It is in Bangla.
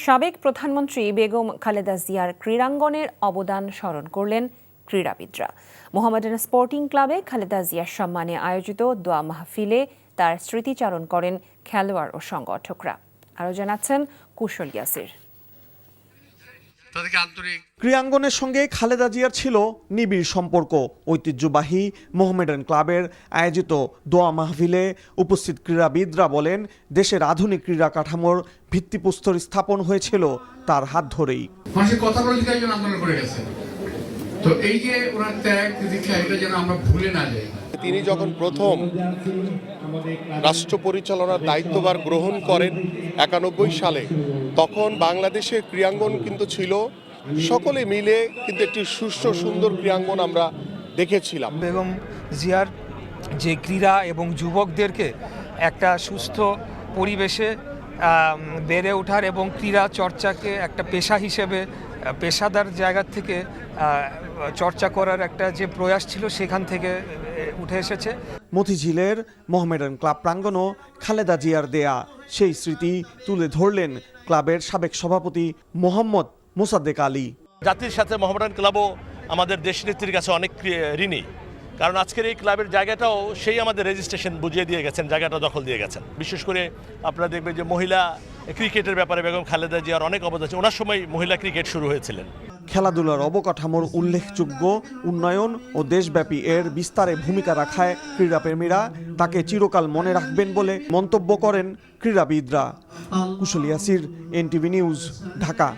সাবেক প্রধানমন্ত্রী বেগম খালেদা জিয়ার ক্রীড়াঙ্গনের অবদান স্মরণ করলেন ক্রীড়াবিদরা। মোহামেডান স্পোর্টিং ক্লাবে খালেদা জিয়ার সম্মানে আয়োজিত দোয়া মাহফিলে তার স্মৃতিচারণ করেন খেলোয়াড় ও সংগঠকরা। আরও জানাচ্ছেন কুশল ইয়াসির। ক্রীড়াঙ্গনের সঙ্গে খালেদা জিয়ার ছিল নিবিড় সম্পর্ক। ঐতিহ্যবাহী মোহামেডান ক্লাবের আয়োজিত দোয়া মাহফিলে উপস্থিত ক্রীড়াবিদরা বলেন, দেশের আধুনিক ক্রীড়া কাঠামোর ভিত্তিপ্রস্তর স্থাপন হয়েছিল তার হাত ধরেই। মানুষের কথা বলে আন্দোলন করে গেছে, তো এই যে ওনার ত্যাগ দীক্ষা, এটা যেন আমরা ভুলে না যাই। তিনি যখন প্রথম রাষ্ট্র পরিচালনার দায়িত্বভার গ্রহণ করেন 91 সালে, তখন বাংলাদেশের ক্রীড়াঙ্গন কিন্তু ছিল সকলে মিলে কিন্তু একটি সুষ্ঠু সুন্দর ক্রীড়াঙ্গন আমরা দেখেছিলাম। বেগম জিয়ার যে ক্রীড়া এবং যুবকদেরকে একটা সুস্থ পরিবেশে বেড়ে ওঠার এবং ক্রীড়া চর্চাকে একটা পেশা হিসেবে পেশাদার জায়গা থেকে চর্চা করার একটা যে প্রয়াস ছিল, সেখান থেকে উঠে এসেছে। মতিঝিলের মোহামেডান ক্লাব প্রাঙ্গণও খালেদা জিয়ার দেয়া সেই স্মৃতি তুলে ধরলেন ক্লাবের সাবেক সভাপতি মোহাম্মদ মোসাদ্দেক আলী। জাতির সাথে মোহামেডান ক্লাবও আমাদের দেশনেত্রীর কাছে অনেক ঋণী, কারণ আজকের এই ক্লাবের জায়গাটাও সেই আমাদের রেজিস্ট্রেশন বুঝিয়ে দিয়ে গেছেন, জায়গাটা দখল দিয়ে গেছেন। বিশেষ করে আপনারা দেখবেন যে মহিলা ক্রিকেটের ব্যাপারে বেগম খালেদা জিয়ার অনেক অবদান আছে। ওনার সময় মহিলা ক্রিকেট শুরু হয়েছিলেন। খেলাধুলার অবকাঠামোর উল্লেখযোগ্য উন্নয়ন ও দেশব্যাপী এর বিস্তারে ভূমিকা রাখায় ক্রীড়াপ্রেমীরা তাকে চিরকাল মনে রাখবেন বলে মন্তব্য করেন ক্রীড়াবিদরা। কুশল ইয়াসির, এনটিভি নিউজ, ঢাকা।